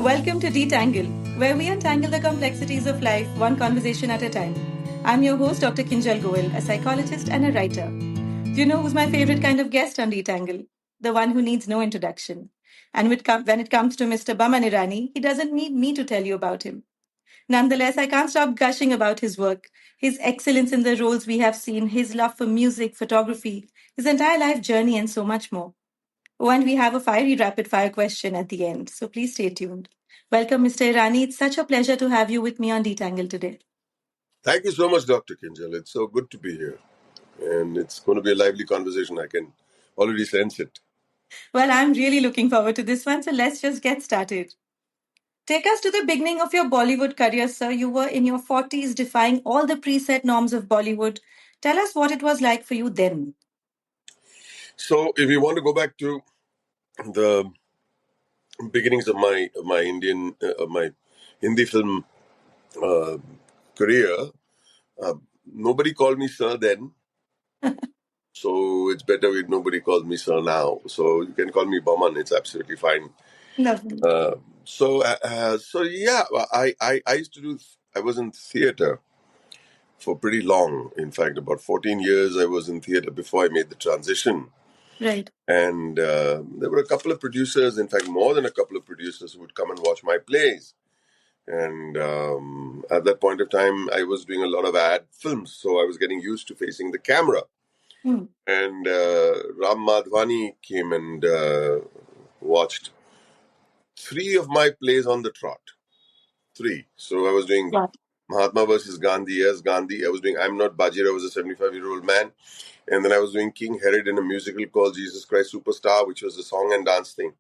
Welcome to Detangle, where we untangle the complexities of life one conversation at a time. I'm your host, Dr. Kinjal Goel, a psychologist and a writer. Do you know who's my favorite kind of guest on Detangle? The one who needs no introduction. And when it comes to Mr. Boman Irani, he doesn't need me to tell you about him. Nonetheless, I can't stop gushing about his work, his excellence in the roles we have seen, his love for music, photography, his entire life journey, and so much more. Oh, and we have a fiery rapid fire question at the end, so please stay tuned. Welcome, Mr. Irani. It's such a pleasure to have you with me on Detangle today. Thank you so much, Dr. Kinjal. It's so good to be here. And it's going to be a lively conversation. I can already sense it. Well, I'm really looking forward to this one, so let's just get started. Take us to the beginning of your Bollywood career, sir. You were in your 40s, defying all the preset norms of Bollywood. Tell us what it was like for you then. So, if you want to go back to the beginnings of my Hindi film uh, career, nobody called me sir then. So it's better if nobody calls me sir now. So you can call me Baman. It's absolutely fine. Lovely. So yeah, I used to do. I was in theater for pretty long. In fact, about 14 years I was in theater before I made the transition. Right. And there were a couple of producers, in fact, more than a couple of producers who would come and watch my plays. And at that point of time, I was doing a lot of ad films. So I was getting used to facing the camera. Hmm. And Ram Madhwani came and watched 3 of my plays on the trot. 3. So I was doing Wow. Mahatma versus Gandhi as Gandhi. I was doing I'm Not Bajira, I was a 75-year-old man. And then I was doing King Herod in a musical called Jesus Christ Superstar, which was a song and dance thing.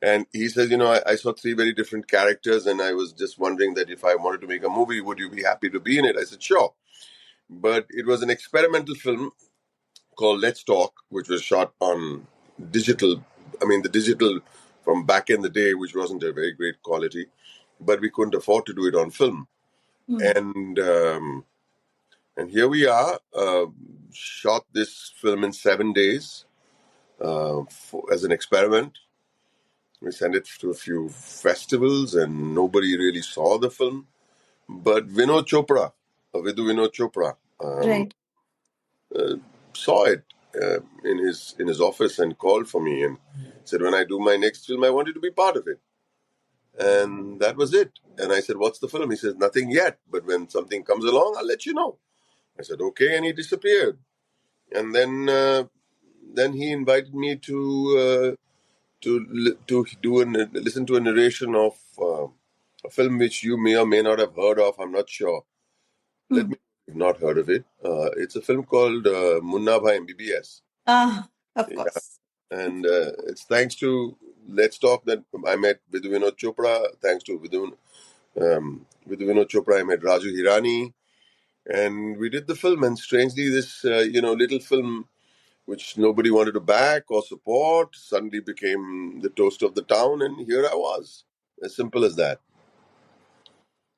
And he says, I saw 3 very different characters, and I was just wondering that if I wanted to make a movie, would you be happy to be in it? I said, sure. But it was an experimental film called Let's Talk, which was shot on digital. I mean, the digital from back in the day, which wasn't a very great quality, but we couldn't afford to do it on film. Hmm. And here we are, shot this film in 7 days as an experiment. We sent it to a few festivals and nobody really saw the film. But Vidu Vinod Chopra, Right. saw it in his office and called for me and said, when I do my next film, I want you to be part of it. And that was it. And I said, what's the film? He says, nothing yet, but when something comes along, I'll let you know. I said, okay, and he disappeared. And then he invited me to listen to a narration of a film which you may or may not have heard of. I'm not sure. Let Hmm. me have not heard of it. It's a film called Munna Bhai MBBS. Ah, of Yeah. course. And it's thanks to Let's Talk that I met Vidu Vinod Chopra. Thanks to Vidu Vinod Chopra, I met Raju Hirani. And we did the film. And strangely, this little film which nobody wanted to back or support, suddenly became the toast of the town, and here I was. As simple as that.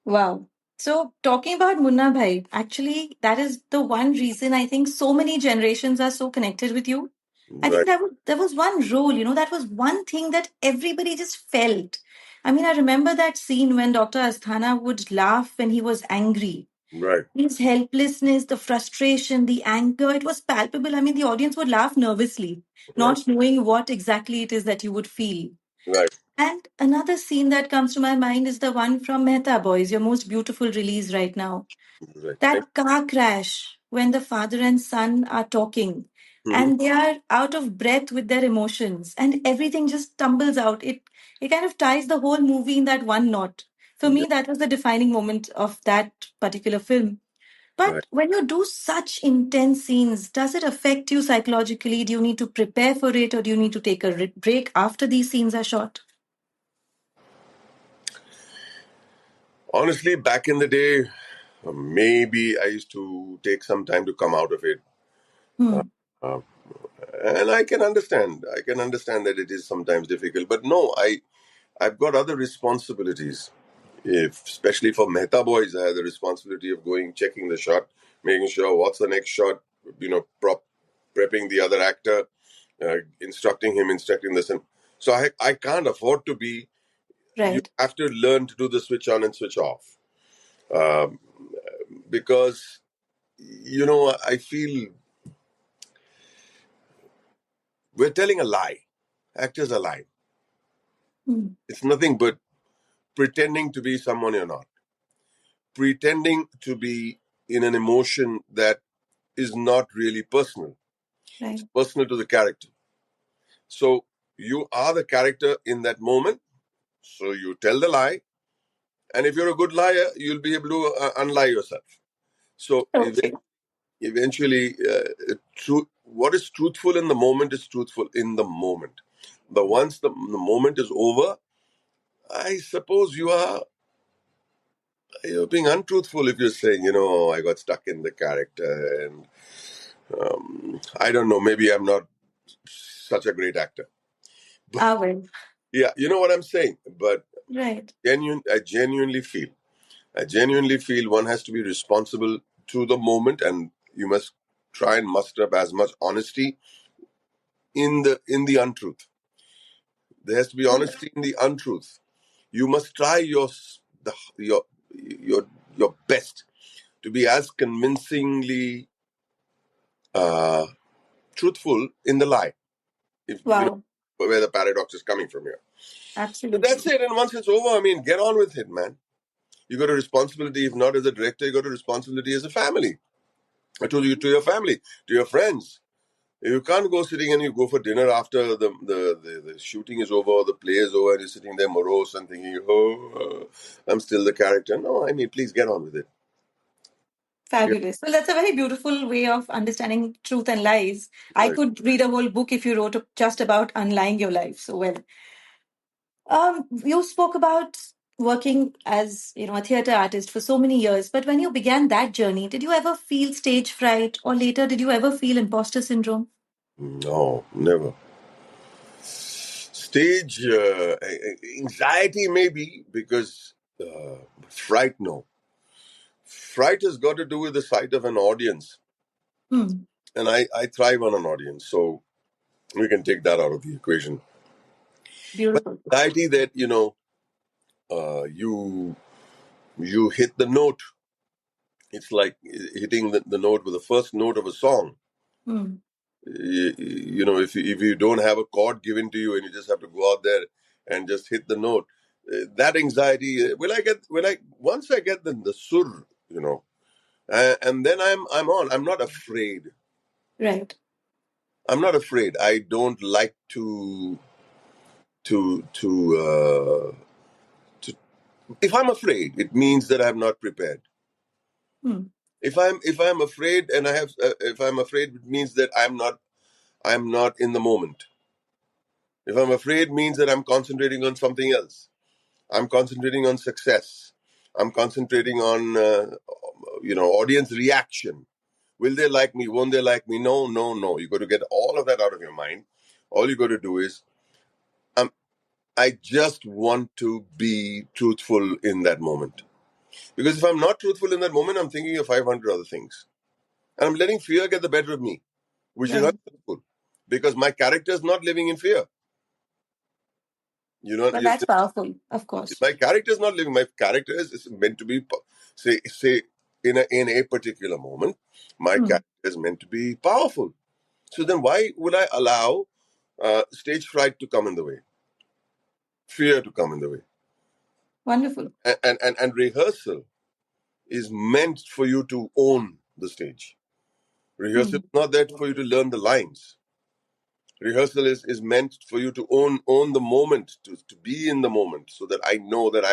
Wow. So, talking about Munna Bhai, actually, that is the one reason I think so many generations are so connected with you. I think Right, there was one role, that was one thing that everybody just felt. I mean, I remember that scene when Dr. Asthana would laugh when he was angry. right, His helplessness, the frustration, the anger, it was palpable. I mean, the audience would laugh nervously, right, not knowing what exactly it is that you would feel. right, And another scene that comes to my mind is the one from Mehta Boys, your most beautiful release right now. right. That car crash when the father and son are talking Mm-hmm. and they are out of breath with their emotions and everything just tumbles out. It kind of ties the whole movie in that one knot. For me, Yeah, that was the defining moment of that particular film. right. But when you do such intense scenes, does it affect you psychologically? Do you need to prepare for it or do you need to take a break after these scenes are shot? Honestly, back in the day, maybe I used to take some time to come out of it. Hmm. Uh, and I can understand. I can understand that it is sometimes difficult. But no, I've got other responsibilities. Especially for Mehta Boys, I had the responsibility of going, checking the shot, making sure what's the next shot, prepping the other actor, instructing him, instructing this. And so I can't afford to be You Right. have to learn to do the switch on and switch off. Um, because, I feel we're telling a lie. Actors are lying. Mm. It's nothing but pretending to be someone you're not, pretending to be in an emotion that is not really personal. It's Right. personal to the character. So you are the character in that moment. So you tell the lie. And if you're a good liar, you'll be able to unlie yourself. So Okay. eventually, what is truthful in the moment is truthful in the moment. But once the moment is over, I suppose you're being untruthful if you're saying, I got stuck in the character and I don't know, maybe I'm not such a great actor. But Ah, well. yeah, you know what I'm saying. But Right. I genuinely feel one has to be responsible to the moment, and you must try and muster up as much honesty in the untruth. There has to be honesty in the untruth. You must try the, your your best to be as convincingly uh, truthful in the lie. If you know Wow. where the paradox is coming from here. But that's Absolutely. it. And once it's over, I mean, get on with it, man. You got a responsibility. If not as a director, you got a responsibility as a family. I told you, to your family, to your friends. You can't go sitting and you go for dinner after the shooting is over or the play is over and you're sitting there morose and thinking, I'm still the character. No, I mean, please get on with it. Yeah, Fabulous. Well, that's a very beautiful way of understanding truth and lies. I right. could read a whole book if you wrote just about unlying your life. So, well, you spoke about working as a theater artist for so many years. But when you began that journey, did you ever feel stage fright, or later, did you ever feel imposter syndrome? No, never. Stage anxiety, maybe, because fright, no. Fright has got to do with the sight of an audience. Hmm. And I thrive on an audience. So we can take that out of the equation. But Beautiful. anxiety that, you hit the note. It's like hitting the note with the first note of a song. Hmm. If you don't have a chord given to you and you just have to go out there and just hit the note, that anxiety. Once I get the sur, and then I'm on. I'm not afraid. Right. I'm not afraid. I don't like to. If I'm afraid, it means that I'm not prepared. Hmm. If I'm afraid and if I'm afraid, it means that I'm not in the moment. If I'm afraid, means that I'm concentrating on something else. I'm concentrating on success. I'm concentrating on audience reaction. Will they like me? Won't they like me? No, no, no. You got to get all of that out of your mind. All you got to do is um, I just want to be truthful in that moment. Because if I'm not truthful in that moment, I'm thinking of 500 other things. And I'm letting fear get the better of me, which is Right. untruthful. Because my character is not living in fear. You know, Well, that's powerful, of course. my character is not living. My character is meant to be, say, in a particular moment, my Hmm. character is meant to be powerful. So then, why would I allow stage fright to come in the way, fear to come in the way? Wonderful. And rehearsal is meant for you to own the stage. Rehearsal Hmm. is not there for you to learn the lines. Rehearsal is meant for you to own the moment, to be in the moment, so that I know that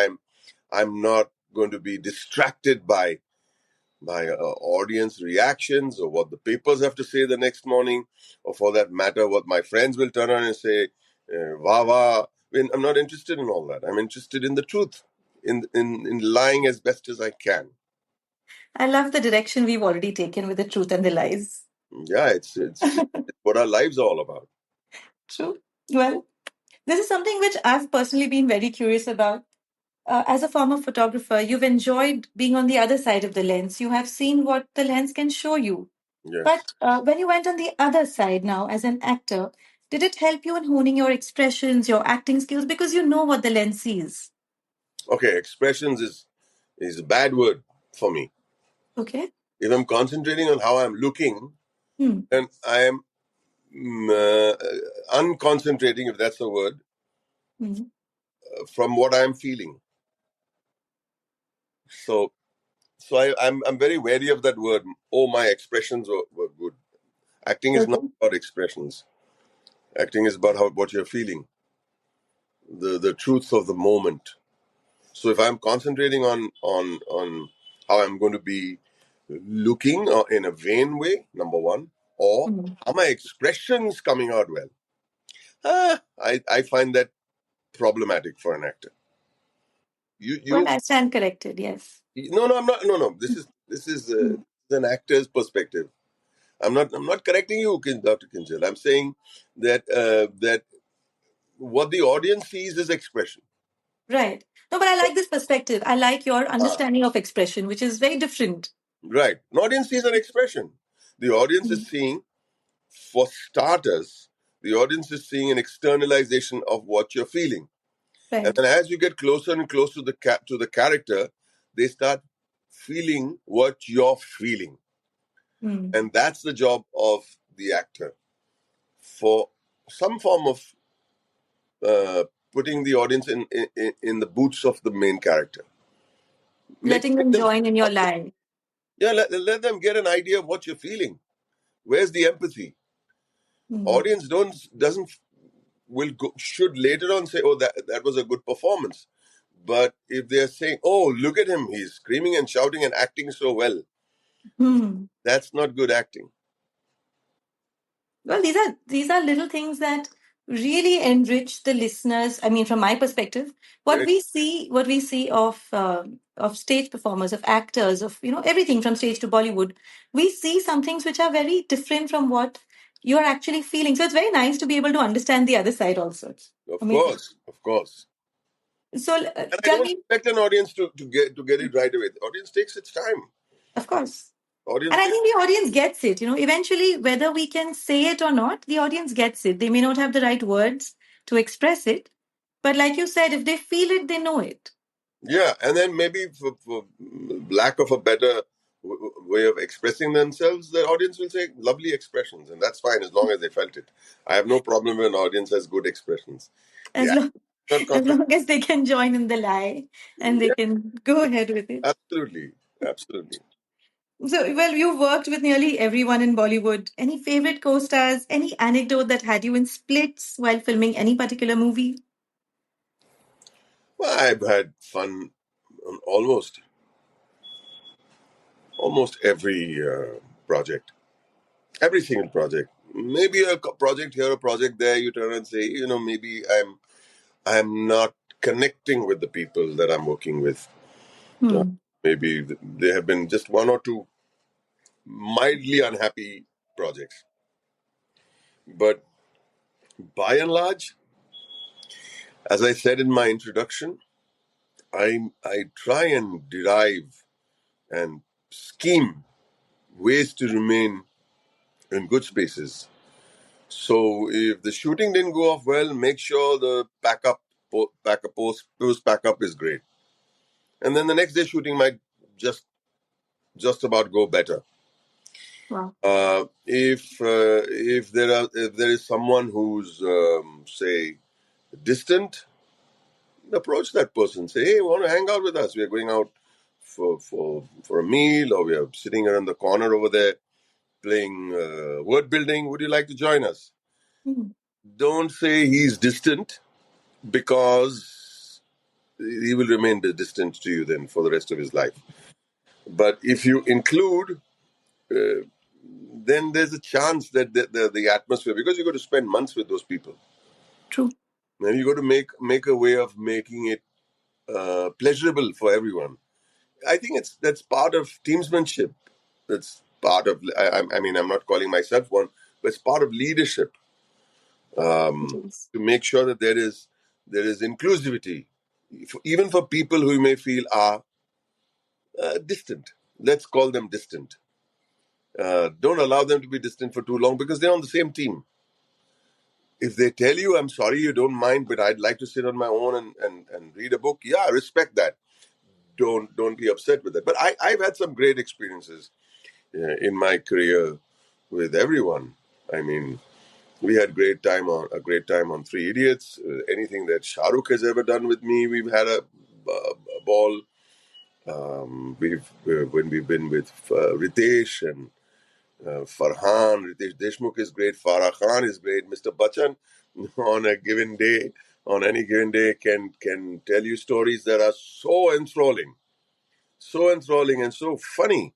I'm not going to be distracted by audience reactions or what the papers have to say the next morning, or for that matter, what my friends will turn around and say, "Wah wah." I'm not interested in all that. I'm interested in the truth, in lying as best as I can. I love the direction we've already taken with the truth and the lies. Yeah, it's what our lives are all about. True. Well, this is something which I've personally been very curious about. As a former photographer, you've enjoyed being on the other side of the lens. You have seen what the lens can show you. Yes. But when you went on the other side now as an actor, did it help you in honing your expressions, your acting skills? Because you know what the lens sees. Okay, expressions is a bad word for me. Okay. If I'm concentrating on how I'm looking, Hmm. then I am unconcentrating, if that's the word, Hmm. from what I'm feeling. So, I'm very wary of that word. Oh, my expressions were good. Acting is not Okay. about expressions. Acting is about what you're feeling, the truth of the moment. So if I'm concentrating on how I'm going to be looking in a vain way, number one, or Hmm. are my expressions coming out well? I find that problematic for an actor. Well, You I stand corrected. Yes. no, I'm not. No. This is an actor's perspective. I'm not correcting you, Dr. Kinjal. I'm saying that what the audience sees is expression. Right. No, but I like this perspective. I like your Ah, understanding of expression, which is very different. right. An audience sees an expression. The audience Hmm. is seeing, for starters, the audience is seeing an externalization of what you're feeling. And Right. then as you get closer and closer to the character, they start feeling what you're feeling. Hmm. And that's the job of the actor, for some form of uh, putting the audience in the boots of the main character. Make, Letting make them them join in your lie. yeah, let them get an idea of what you're feeling. Where's the empathy? Hmm. Audience doesn't will go, should later on say, oh, that was a good performance. But if they're saying, oh, look at him, he's screaming and shouting and acting so well, Hmm. that's not good acting. Well, these are little things that really enrich the listeners. I mean, from my perspective, Very what we see of stage performers, of actors, of everything from stage to Bollywood, we see some things which are very different from what you are actually feeling. So it's very nice to be able to understand the other side also. It's Of amazing. course, of course. So And I tell don't me, expect an audience to get it right away. The audience takes its time. of course. Audience And I takes think the audience gets it. Eventually, whether we can say it or not, the audience gets it. They may not have the right words to express it, but like you said, if they feel it, they know it. Yeah, and then maybe for lack of a better way of expressing themselves, the audience will say lovely expressions, and that's fine as long as they felt it. I have no problem when an audience has good expressions. As Yeah, long not as confident. long as they can join in the lie and they Yeah, can go ahead with it. absolutely, absolutely. So, well, you've worked with nearly everyone in Bollywood. Any favorite co-stars? Any anecdote that had you in splits while filming any particular movie? Well, I've had fun on almost every project, every single project. Maybe a project here, a project there. You turn and say, maybe I'm not connecting with the people that I'm working with. Uh, Hmm. maybe there have been just one or two mildly unhappy projects, but by and large, as I said in my introduction, I try and derive and scheme ways to remain in good spaces. So if the shooting didn't go off well, make sure the post backup is great, and then the next day shooting might just just about go better. Wow. If there is someone who's say distant, approach that person. Say, hey, want to hang out with us? We're going out for a meal, or we are sitting around the corner over there playing word building. Would you like to join us? Hmm. Don't say he's distant, because he will remain distant to you then for the rest of his life. But if you include, then there's a chance that the atmosphere, because you're going to spend months with those people, True. and you got to make a way of making it pleasurable for everyone. I think that's part of teamsmanship. That's part of. I mean, I'm not calling myself one, but it's part of leadership, It is. to make sure that there is inclusivity, even for people who you may feel are distant. Let's call them distant. Don't allow them to be distant for too long, because they're on the same team. If they tell you, I'm sorry, you don't mind, but I'd like to sit on my own and read a book, yeah, I respect that. Don't be upset with that. But I've had some great experiences in my career with everyone. I mean, we had a great time on Three Idiots. Anything that Shahrukh has ever done with me, we've had a ball. When we've been with Ritesh and Farhan, Ritesh Deshmukh is great. Farah Khan is great. Mr. Bachchan, on a given day, on any given day, can tell you stories that are so enthralling and so funny.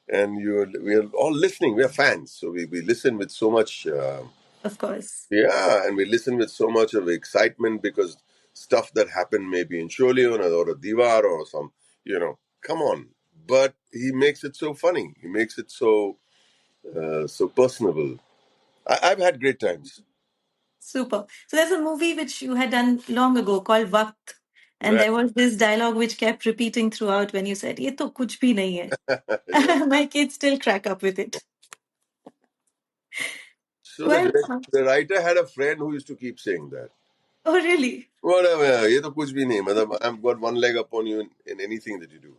And we're all listening. We're fans, so we listen with so much. Of course. Yeah, and we listen with so much of excitement because stuff that happened maybe in Sholion or a Diwar or some, come on. But he makes it so funny. He makes it so personable. I've had great times. Super. So there's a movie which you had done long ago called Waqt. And Right. there was this dialogue which kept repeating throughout when you said, Ye to kuch bhi nahi Yeah. hai. My kids still crack up with it. So Well, the writer had a friend who used to keep saying that. oh, really? Whatever, ये तो कुछ भी नहीं मतलब I've got one leg upon you in anything that you do.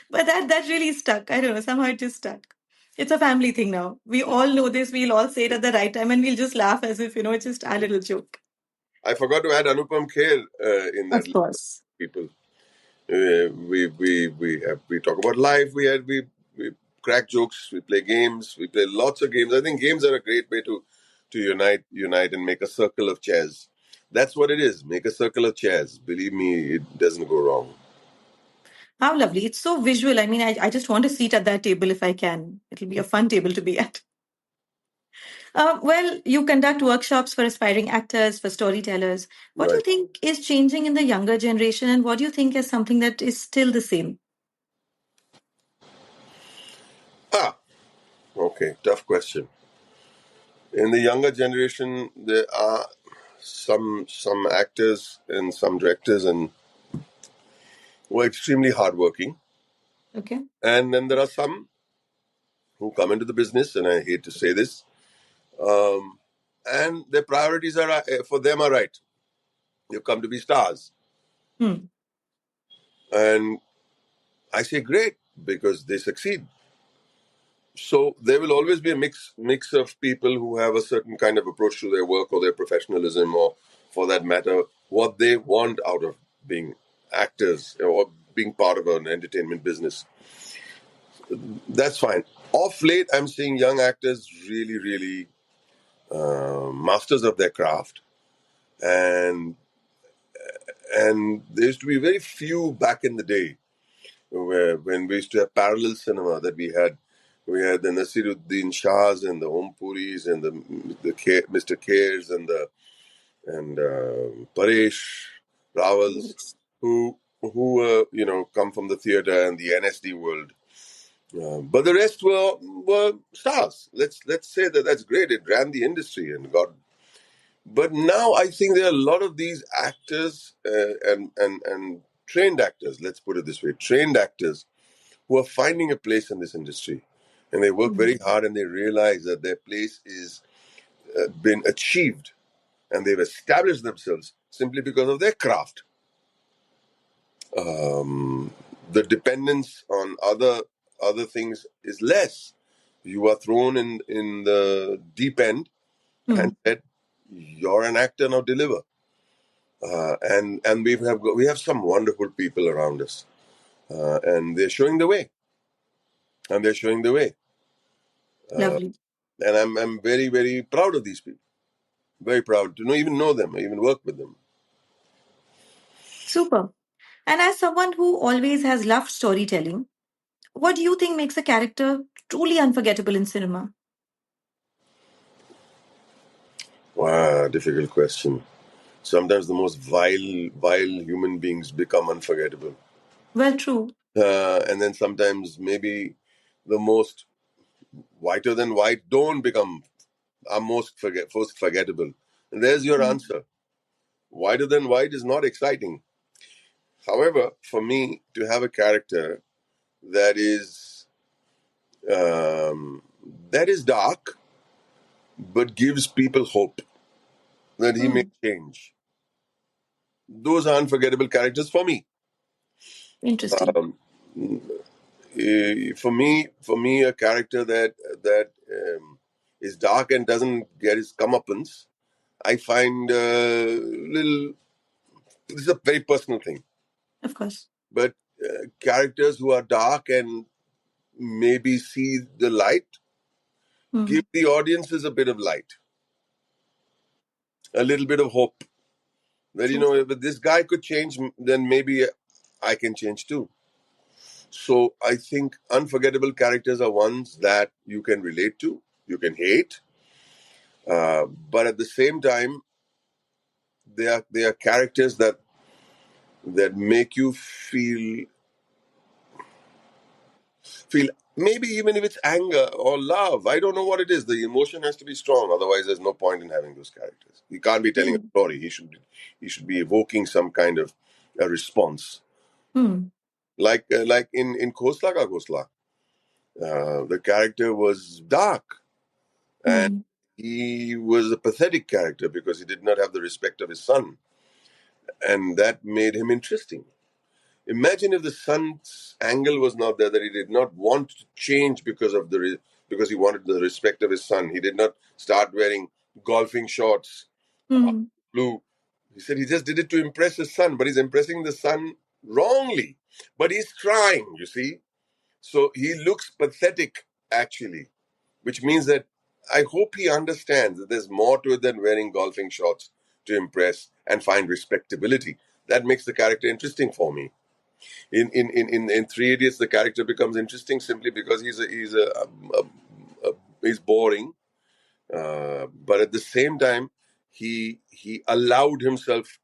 But that really stuck. I don't know. Somehow it just stuck. It's a family thing now. We all know this. We'll all say it at the right time and we'll just laugh as if, it's just our little joke. I forgot to add Anupam Kher in that Of list of course. people. We talk about life. We crack jokes. We play games. We play lots of games. I think games are a great way to unite and make a circle of chairs. That's what it is. Make a circle of chairs. Believe me, it doesn't go wrong. How lovely. It's so visual. I mean, I just want a seat at that table if I can. It'll be a fun table to be at. Well, you conduct workshops for aspiring actors, for storytellers. What do you Right. think is changing in the younger generation, and what do you think is something that is still the same? Ah, okay. Tough question. In the younger generation, there are some actors and some directors and who are extremely hardworking, Okay. and then there are some who come into the business, and I hate to say this, and their priorities are for them are right. They've come to be stars, Hmm. and I say great because they succeed. So there will always be a mix of people who have a certain kind of approach to their work or their professionalism, or for that matter, what they want out of being actors or being part of an entertainment business. That's fine. Off late, I'm seeing young actors really masters of their craft, and there used to be very few back in the day where when we used to have parallel cinema that we had the Nasiruddin Shahs and the Om Puris and Mr. Cares and Paresh Rawals who come from the theater and the NSD world. But the rest were stars. Let's say that's great. It ran the industry and got. But now I think there are a lot of these actors and trained actors. Let's put it this way: trained actors who are finding a place in this industry, and they work Hmm. very hard, and they realize that their place is been achieved, and they've established themselves simply because of their craft. The dependence on other things is less. You are thrown in the deep end Hmm. and said, "You're an actor, now deliver." And we have some wonderful people around us, and they're showing the way, and they're showing the way. Lovely. And I'm very proud of these people. Very proud to even know them, even work with them. Super. And as someone who always has loved storytelling, what do you think makes a character truly unforgettable in cinema? Wow, difficult question. Sometimes the most vile human beings become unforgettable, Well, true. and then sometimes maybe the most whiter than white don't become are most forgettable. And there's your Hmm. answer. Whiter than white is not exciting. However, for me to have a character that is um, that is dark but gives people hope, that he may Hmm. change. Those are unforgettable characters for me. Interesting. Um, for me, a character that is dark and doesn't get his comeuppance, I find little. This is a very personal thing, Of course. but characters who are dark and maybe see the light give Hmm. the audiences a bit of light, a little bit of hope. That True. if this guy could change, then maybe I can change too. So I think unforgettable characters are ones that you can relate to, you can hate, but at the same time, they are characters that make you feel maybe even if it's anger or love. I don't know what it is. The emotion has to be strong. Otherwise, there's no point in having those characters. He can't be telling a Hmm. story. He should be evoking some kind of a response. Hmm. Like in Khosla Ka Khosla, the character was dark and Hmm. he was a pathetic character because he did not have the respect of his son, and that made him interesting. Imagine if the son's angle was not there, that he did not want to change because he wanted the respect of his son. He did not start wearing golfing shorts, Hmm. blue. He said he just did it to impress his son, but he's impressing the son wrongly. But he's trying, you see. So he looks pathetic, actually, which means that I hope he understands that there's more to it than wearing golfing shorts to impress and find respectability. That makes the character interesting for me. In Three Idiots, the character becomes interesting simply because he's boring, but at the same time, he allowed himself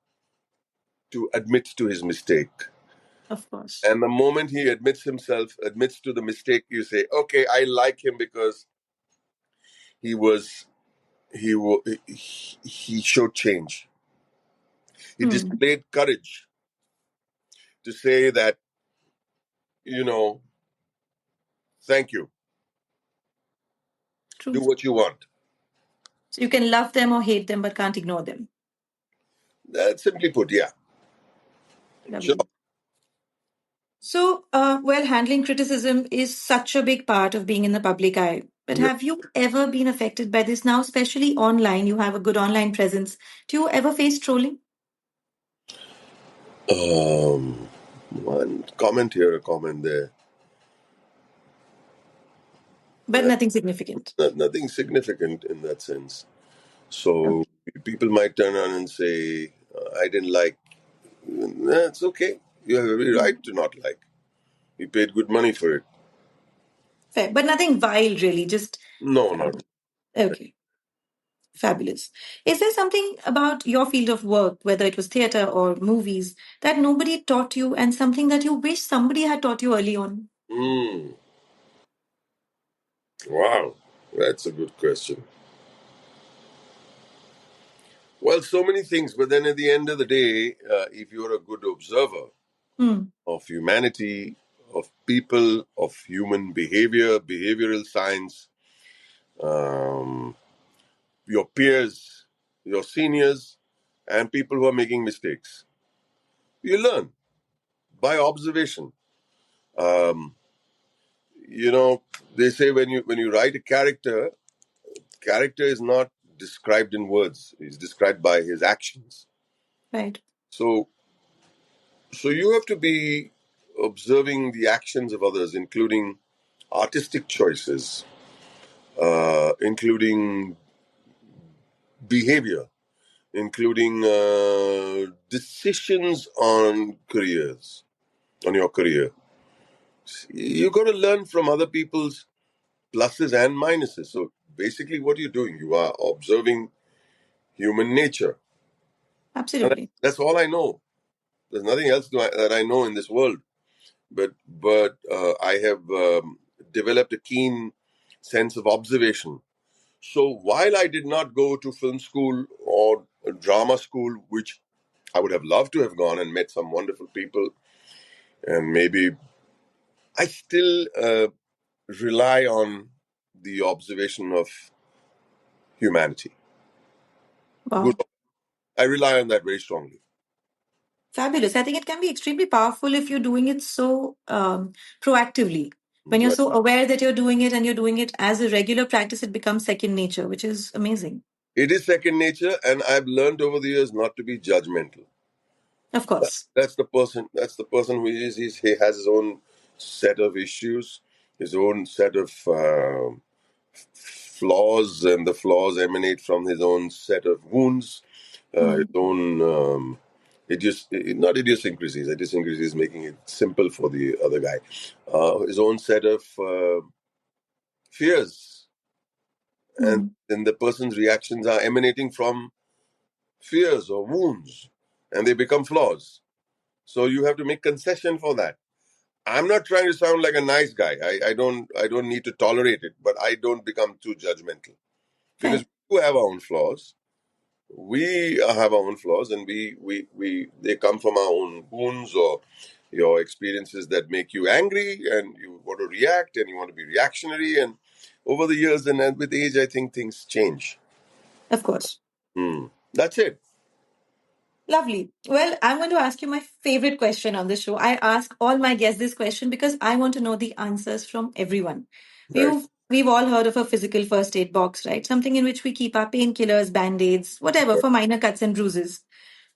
to admit to his mistake. Of course. And the moment he admits to the mistake, you say, okay, I like him because he was he showed change. He Hmm. displayed courage to say that, you know, thank you, do True. what you want. So you can love them or hate them, but can't ignore them. That's simply put, yeah. Sure. Lovely. So, well, handling criticism is such a big part of being in the public eye. But Yeah. have you ever been affected by this now, especially online? You have a good online presence. Do you ever face trolling? One comment here, a comment there. But Uh, nothing significant. Nothing significant in that sense. So people might turn around and say, I didn't like. That's okay. You have every Hmm. right to not like. You paid good money for it. Fair. But nothing wild, really. Just, No, not. okay. Fabulous. Is there something about your field of work, whether it was theater or movies, that nobody taught you and something that you wish somebody had taught you early on? Mm, wow, that's a good question. Well, so many things, but then at the end of the day, if you're a good observer Hmm. of humanity, of people, of human behavior, behavioral science, um, your peers, your seniors, and people who are making mistakes, you learn by observation. Um, they say when you write a character is not described in words; it's described by his actions. Right. So you have to be observing the actions of others, including artistic choices, including behavior, including decisions on your career. You got to learn from other people's pluses and minuses. So basically, what you're doing, you are observing human nature. And Absolutely. that's all I know. There's nothing else that I know in this world. But I have developed a keen sense of observation. So while I did not go to film school or drama school, which I would have loved to have gone and met some wonderful people, and maybe I still rely on the observation of humanity. Good, Wow. I rely on that very strongly. Fabulous. I think it can be extremely powerful if you're doing it so proactively. When you're Right. so aware that you're doing it and you're doing it as a regular practice, it becomes second nature, which is amazing. It is second nature, and I've learned over the years not to be judgmental. Of course. That's the person. That's the person who is. He has his own set of issues, his own set of flaws, and the flaws emanate from his own set of wounds, his Hmm. own not idiosyncrasies. Idiosyncrasies making it simple for the other guy. His own set of fears, and Hmm. then the person's reactions are emanating from fears or wounds, and they become flaws. So you have to make concession for that. I'm not trying to sound like a nice guy. I don't need to tolerate it, but I don't become too judgmental because Fair. we do have our own flaws. We have our own flaws, and we they come from our own wounds or your experiences that make you angry, and you want to react, and you want to be reactionary. And over the years and with age, I think things change. Of course. That's it. Lovely. Well, I'm going to ask you my favorite question on the show. I ask all my guests this question because I want to know the answers from everyone. Right. We've all heard of a physical first aid box, right? Something in which we keep our painkillers, band-aids, whatever for minor cuts and bruises.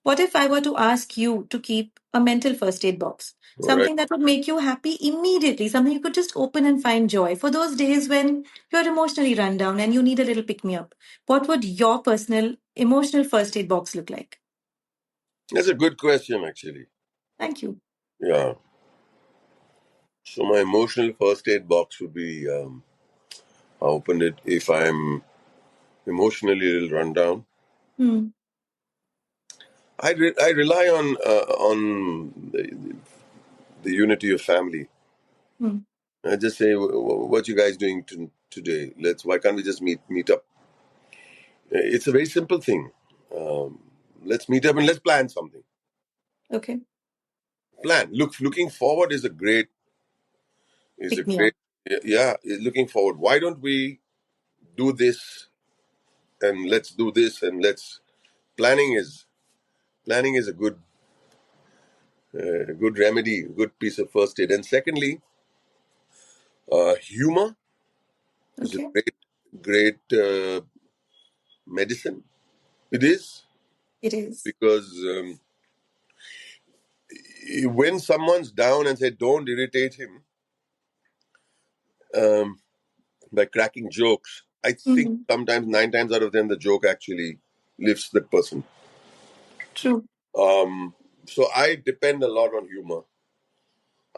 What if I were to ask you to keep a mental first aid box? All right. Something that would make you happy immediately, something you could just open and find joy for those days when you're emotionally run down and you need a little pick me up. What would your personal emotional first aid box look like? That's a good question, actually. Thank you. Yeah. So my emotional first aid box would be I open it if I'm emotionally a little run down. Hmm. I rely on the unity of family. Hmm. I just say, What you guys doing today? Why can't we just meet up? It's a very simple thing. Um, let's meet up and let's plan something. Okay. Looking forward is a Pick me great, up. yeah. Looking forward. Why don't we do this and let's do this and let's planning is planning is a good remedy, a good piece of first aid. And secondly, humor is a Okay. great medicine. It is It is. because when someone's down and say, "Don't irritate him," um, by cracking jokes, I think Hmm. sometimes 9 times out of 10 the joke actually lifts the person. True. Um, so I depend a lot on humor.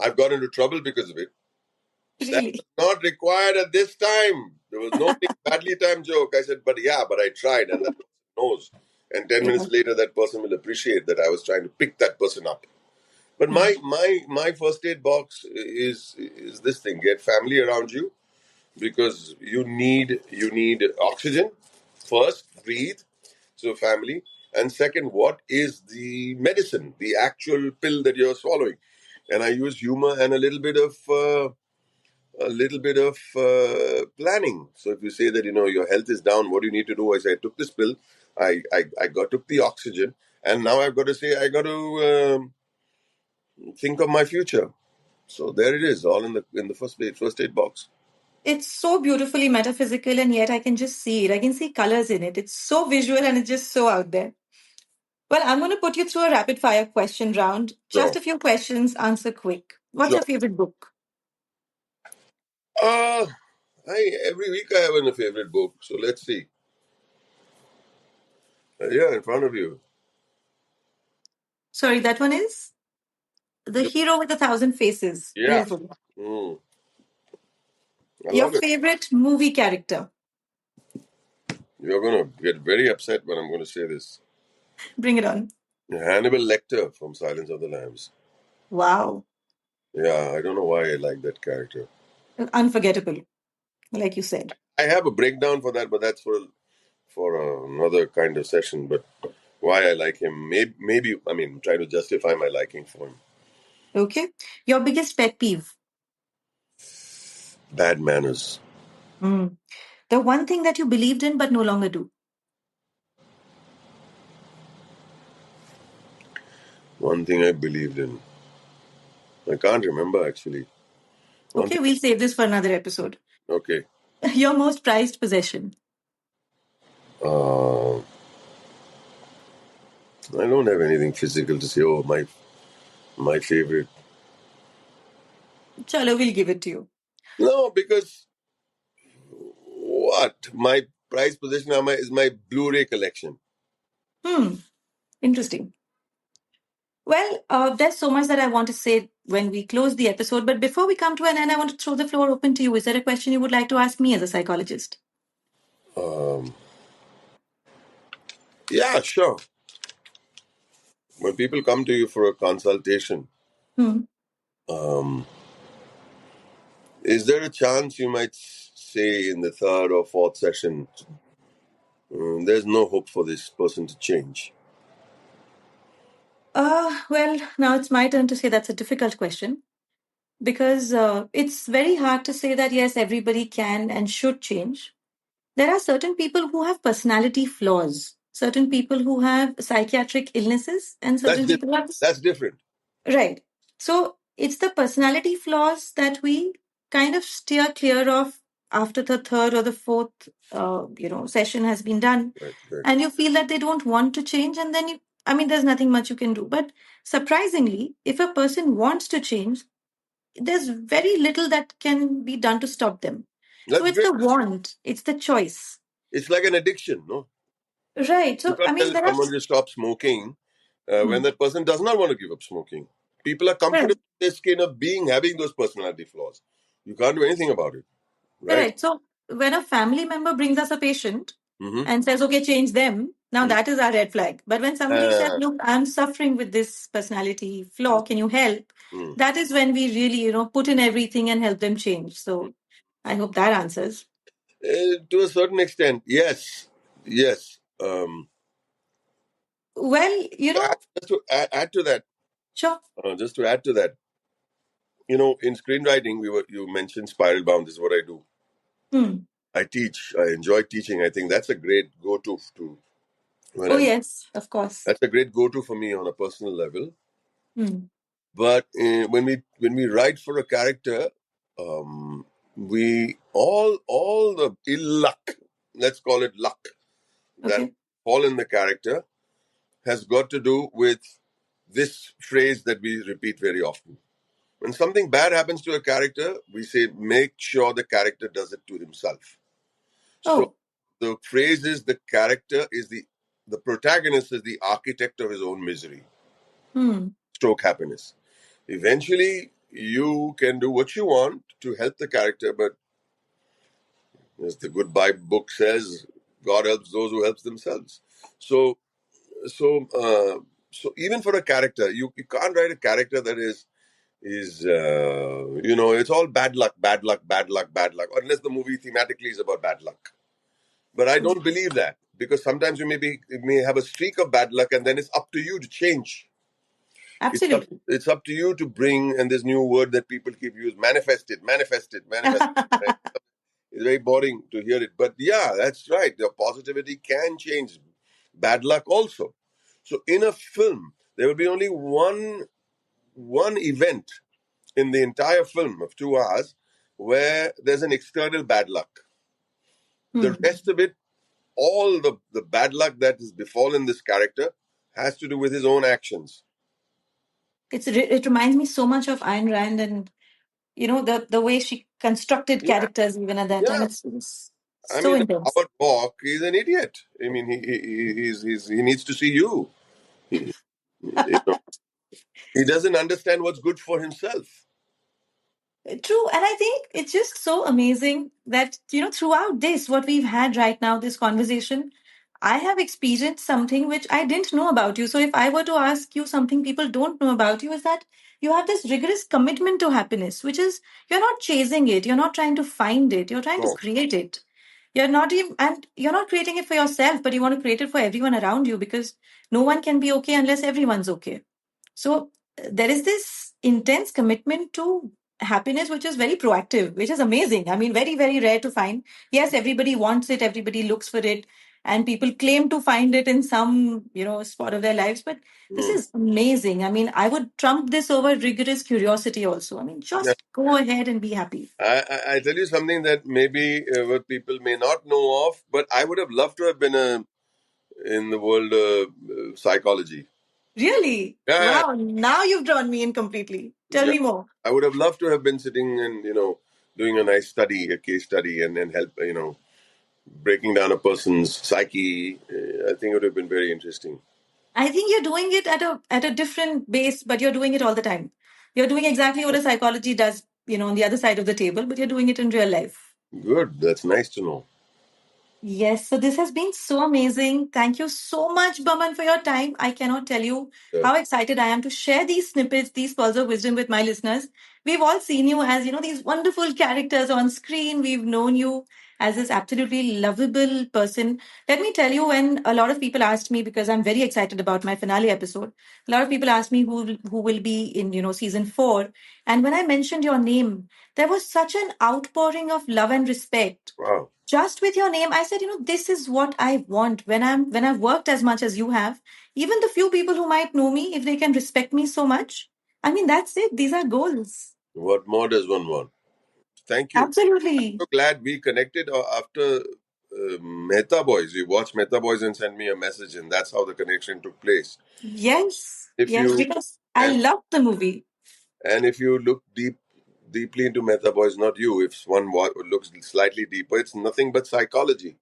I've got into trouble because of it. That Really. was not required at this time. There was no big badly timed joke. I said, but yeah, but I tried, and that person knows. And 10 minutes Yeah. later, that person will appreciate that I was trying to pick that person up. But Hmm. my first aid box is this thing: get family around you because you need oxygen first, breathe. So family, and second, what is the medicine, the actual pill that you're swallowing? And I use humor and a little bit of planning. So if you say that your health is down, what do you need to do? I say I took this pill, I took the oxygen, and now I've got to say I got to think of my future. So there it is, all in the first aid box. It's so beautifully metaphysical, and yet I can just see it. I can see colors in it. It's so visual and it's just so out there. Well, I'm going to put you through a rapid fire question round. Just Sure, a few questions, answer quick. What's sure. your favorite book? Uh, every week I have a favorite book. So let's see. Yeah, in front of you. Sorry, that one is The Look, Hero with a Thousand Faces. yeah. Beautiful. Mm, I Your love it. favorite movie character? You're gonna get very upset when I'm going to say this. Bring it on. Hannibal Lecter from Silence of the Lambs. Wow. Yeah, I don't know why I like that character. Unforgettable, like you said. I have a breakdown for that, but that's for another kind of session. But why I like him, maybe I mean, trying to justify my liking for him. Okay. Your biggest pet peeve? Bad manners. Hmm. The one thing that you believed in but no longer do. One thing I believed in. I can't remember actually. One Okay, thing. we'll save this for another episode. Okay. Your most prized possession. Uh, I don't have anything physical to say. Oh, my favorite. Chalo, we'll give it to you. No, because what my prized possession is my Blu-ray collection. Hmm, interesting. Well, there's so much that I want to say when we close the episode, but before we come to an end, I want to throw the floor open to you. Is there a question you would like to ask me as a psychologist? Um, yeah, sure. When people come to you for a consultation, Hmm. um, is there a chance you might say in the third or fourth session, there's no hope for this person to change? Well, now it's my turn to say that's a difficult question because it's very hard to say that yes, everybody can and should change. There are certain people who have personality flaws, certain people who have psychiatric illnesses, and That's certain different. people have. That's different. Right. So it's the personality flaws that we kind of steer clear of after the third or the fourth, session has been done, Right, right. and you feel that they don't want to change, and then I mean, there's nothing much you can do. But surprisingly, if a person wants to change, there's very little that can be done to stop them. So That's it's great. the want, it's the choice. It's like an addiction, no? Right. You So I can't mean, tell there are. someone to stop smoking when Hmm. that person does not want to give up smoking. People are Right. comfortable in their skin of having those personality flaws. You can't do anything about it, right? Correct. So when a family member brings us a patient Mm-hmm. and says, okay, change them, now that is our red flag. But when somebody says, Uh, look, I'm suffering with this personality flaw, can you help? mm. That is when we really, put in everything and help them change. So I hope that answers. To a certain extent, yes, yes. Well, Just to add to that, sure. just to add to that, in screenwriting, you mentioned spiral bound. This is what I do. Hmm. I teach. I enjoy teaching. I think that's a great go-to to when Oh, I'm. yes, of course. That's a great go-to for me on a personal level. Hmm. But when we write for a character, we all the ill luck, let's call it luck, that Okay. fall in the character has got to do with this phrase that we repeat very often. When something bad happens to a character, we say, make sure the character does it to himself. So Oh, the phrase is the character is the protagonist is the architect of his own misery, hmm. stroke happiness. Eventually, you can do what you want to help the character, but as the good Bible book says, God helps those who help themselves. So, so, so even for a character, you can't write a character that is it's all bad luck, bad luck, bad luck, bad luck, unless the movie thematically is about bad luck. But I True. don't believe that because sometimes you may have a streak of bad luck, and then it's up to you to change. Absolutely. It's up to you to bring, and this new word that people keep using, manifest it, manifest it, manifest it. Right? It's very boring to hear it, but yeah, that's right. The positivity can change bad luck also. So in a film, there will be only one event in the entire film of 2 hours where there's an external bad luck. The Hmm. rest of it, all the bad luck that has befallen this character has to do with his own actions. It reminds me so much of Ayn Rand and the way she constructed Yeah, characters even at that time. yeah. It's I so mean, intense. Howard Hawk is an idiot. I mean, he needs to see you. He, you know, he doesn't understand what's good for himself. True. And I think it's just so amazing that, throughout this, what we've had right now, this conversation, I have experienced something which I didn't know about you. So if I were to ask you something people don't know about you, is that you have this rigorous commitment to happiness, which is you're not chasing it, you're not trying to find it, you're trying to No, create it. You're not even, and you're not creating it for yourself, but you want to create it for everyone around you because no one can be okay unless everyone's okay. So there is this intense commitment to happiness, which is very proactive, which is amazing. I mean, very, very rare to find. Yes, everybody wants it, everybody looks for it. and people claim to find it in some, spot of their lives. But this Mm. is amazing. I mean, I would trump this over rigorous curiosity also. I mean, Yeah. just go ahead and be happy. I tell you something that maybe what people may not know of, but I would have loved to have been in the world psychology. Really? Yeah, Wow, now you've drawn me in completely. Tell yeah. me more. I would have loved to have been sitting and doing a nice study, a case study, and then help breaking down a person's psyche. I think it would have been very interesting. I think you're doing it at a different base, but you're doing it all the time. You're doing exactly what a psychology does, on the other side of the table, but you're doing it in real life. Good. That's nice to know. Yes, so this has been so amazing. Thank you so much, Baman, for your time. I cannot tell you Uh, how excited I am to share these snippets, these pearls of wisdom with my listeners. We've all seen you as, these wonderful characters on screen. We've known you as this absolutely lovable person. Let me tell you, when a lot of people asked me, because I'm very excited about my finale episode, a lot of people asked me who will be in, season 4. And when I mentioned your name, there was such an outpouring of love and respect wow. just with your name. I said, this is what I want when I've worked as much as you have. Even the few people who might know me, if they can respect me so much, I mean, that's it. These are goals. What more does one want? Thank you. Absolutely. So glad we connected after Mehta Boys. You watched Mehta Boys and sent me a message, and that's how the connection took place. Yes, If yes, you because I and love the movie. and if you look deeply into Mehta Boys, not you, if one looks slightly deeper, it's nothing but psychology.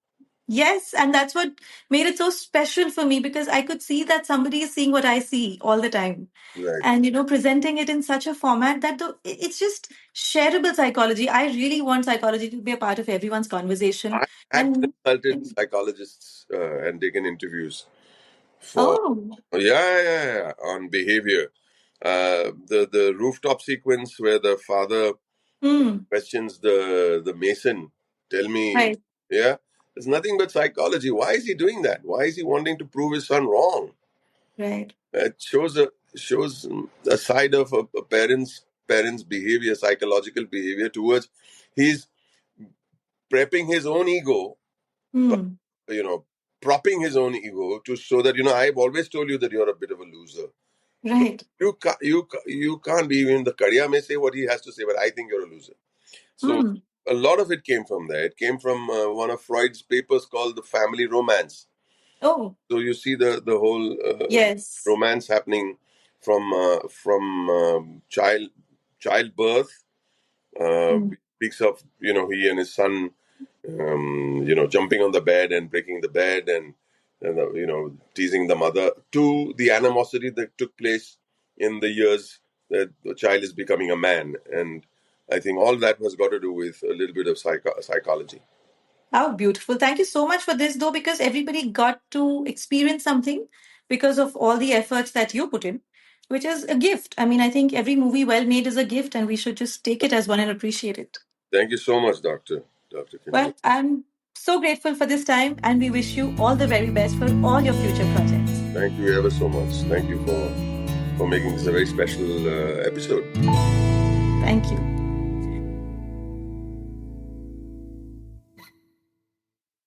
Yes, and that's what made it so special for me, because I could see that somebody is seeing what I see all the time. Right. And presenting it in such a format that it's just shareable psychology. I really want psychology to be a part of everyone's conversation. I had And consulted psychologists and taken interviews for oh, yeah, on behavior. The rooftop sequence where the father hmm, questions the mason. Tell me, right, yeah, it's nothing but psychology. Why is he doing that? Why is he wanting to prove his son wrong? right, It shows a side of a parent's behavior, psychological behavior towards he's prepping his own ego, but hmm, you know, propping his own ego to show that I've always told you that you're a bit of a loser. But right, you can't be, even the Kadiya may say what he has to say, but I think you're a loser. So hmm. a lot of it came from there. It came from one of Freud's papers called the family romance. Oh, So you see the whole yes, romance happening from childbirth. hmm. Speaks of he and his son jumping on the bed and breaking the bed and teasing the mother, to the animosity that took place in the years that the child is becoming a man. And I think all that has got to do with a little bit of psychology. How beautiful. Thank you so much for this, though, because everybody got to experience something because of all the efforts that you put in, which is a gift. I mean, I think every movie well made is a gift, and we should just take it as one and appreciate it. Thank you so much, Dr. Kinjal. Well, I'm so grateful for this time, and we wish you all the very best for all your future projects. Thank you ever so much. Thank you for making this a very special episode. Thank you.